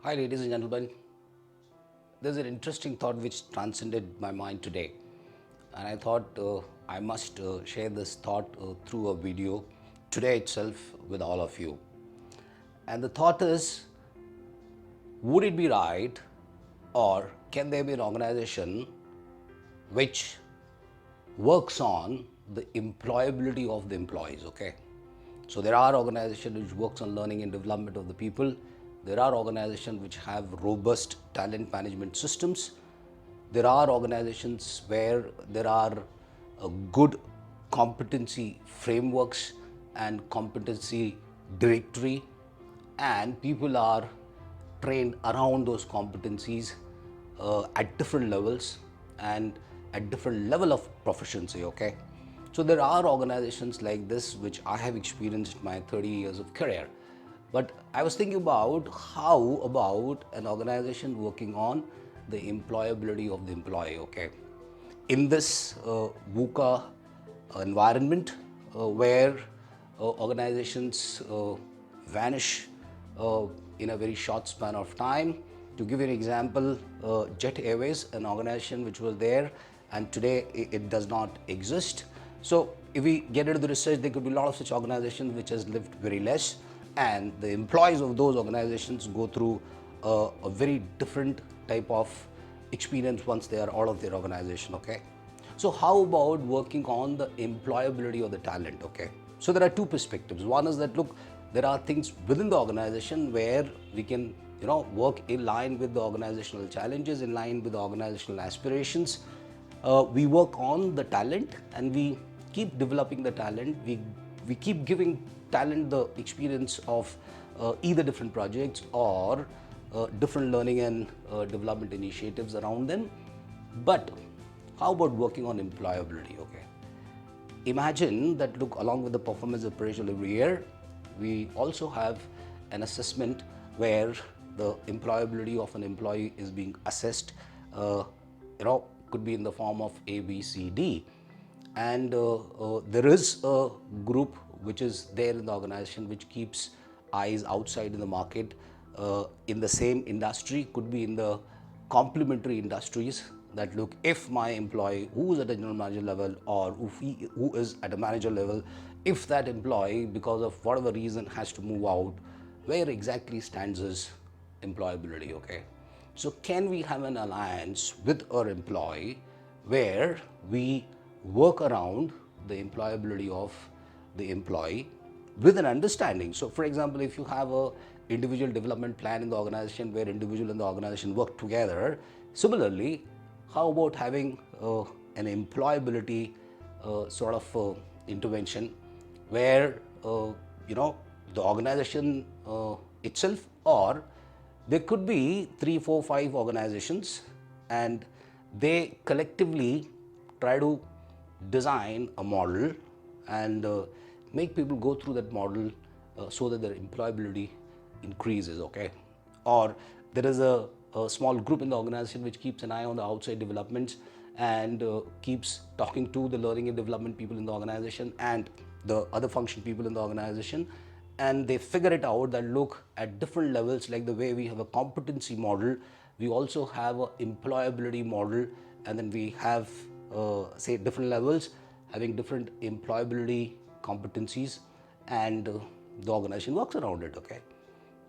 Hi, ladies and gentlemen. There's an interesting thought which transcended my mind today, and I thought I must share this thought through a video today itself with all of you. And the thought is, would it be right, or can there be an organization which works on the employability of the employees? Okay, so there are organizations which works on learning and development of the people. There are organizations which have robust talent management systems. There are organizations where there are good competency frameworks and competency directory, and people are trained around those competencies at different levels and at different level of proficiency. Okay, so there are organizations like this which I have experienced in my 30 years of career. But I was thinking about how about an organization working on the employability of the employee. Okay, in this VUCA environment where organizations vanish in a very short span of time. To give you an example, Jet Airways, an organization which was there and today it does not exist. So if we get into the research, there could be a lot of such organizations which has lived very less, and the employees of those organizations go through a very different type of experience once they are out of their organization. Okay, so how about working on the employability of the talent? Okay, so there are two perspectives. One is that, look, there are things within the organization where we can work in line with the organizational challenges, in line with the organizational aspirations. We work on the talent and we keep developing the talent. We keep giving talent the experience of either different projects or different learning and development initiatives around them. But how about working on employability? Okay, imagine that, look, along with the performance appraisal every year, we also have an assessment where the employability of an employee is being assessed. Could be in the form of A, B, C, D, and there is a group which is there in the organization which keeps eyes outside in the market in the same industry. Could be in the complementary industries, that, look, if my employee who is at a general manager level or who is at a manager level, if that employee because of whatever reason has to move out, where exactly stands his employability? Okay, so can we have an alliance with our employee where we work around the employability of the employee with an understanding? So for example, if you have a individual development plan in the organization where individual in the organization work together, similarly, how about having an employability sort of intervention where the organization itself, or there could be 3, 4, 5 organizations, and they collectively try to design a model and make people go through that model so that their employability increases. Okay, or there is a small group in the organization which keeps an eye on the outside developments and keeps talking to the learning and development people in the organization and the other function people in the organization, and they figure it out that, look, at different levels, like the way we have a competency model, we also have a employability model, and then we have say different levels having different employability competencies, and the organization works around it. Okay,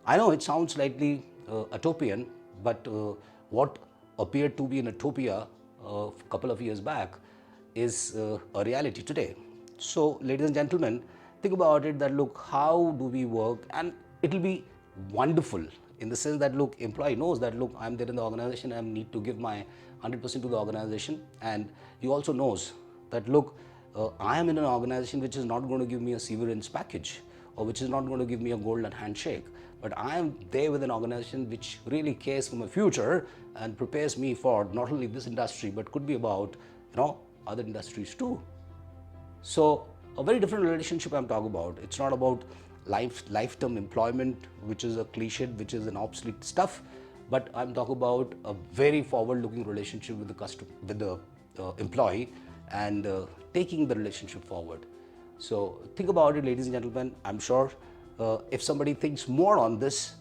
I know it sounds slightly utopian, but what appeared to be an utopia a couple of years back is a reality today. So, ladies and gentlemen, think about it that, look, how do we work? And it will be wonderful in the sense that, look, employee knows that, look, I'm there in the organization, I need to give my 100% to the organization, and he also knows that, look, I am in an organization which is not going to give me a severance package or which is not going to give me a golden handshake, but I am there with an organization which really cares for my future and prepares me for not only this industry but could be about other industries too. So a very different relationship I'm talking about. It's not about lifetime employment, which is a cliche, which is an obsolete stuff, but I'm talking about a very forward-looking relationship with the customer, with the employee, and taking the relationship forward. So think about it, ladies and gentlemen. I'm sure if somebody thinks more on this,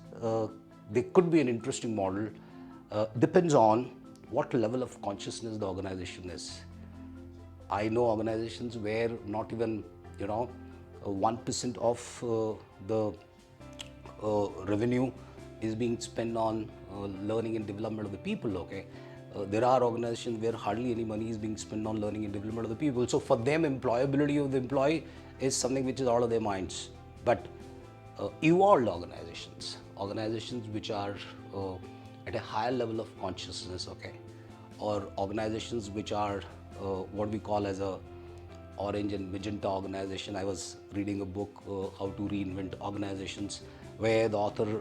they could be an interesting model. Depends on what level of consciousness the organization is. I know organizations where not even 1% of the revenue is being spent on learning and development of the people. Okay, there are organizations where hardly any money is being spent on learning and development of the people. So for them, employability of the employee is something which is out of their minds. But evolved organizations which are at a higher level of consciousness, okay, or organizations which are what we call as a orange and magenta organization. I was reading a book, How to Reinvent Organizations, where the author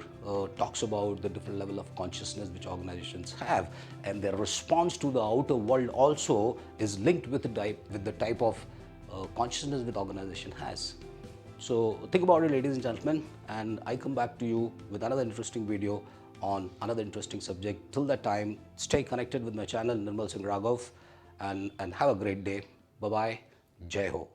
talks about the different level of consciousness which organizations have, and their response to the outer world also is linked with the type of consciousness that organization has. So think about it, ladies and gentlemen, and I come back to you with another interesting video on another interesting subject. Till that time, stay connected with my channel, Nirmal Singh Raghav, and have a great day. Bye-bye. Jai Ho.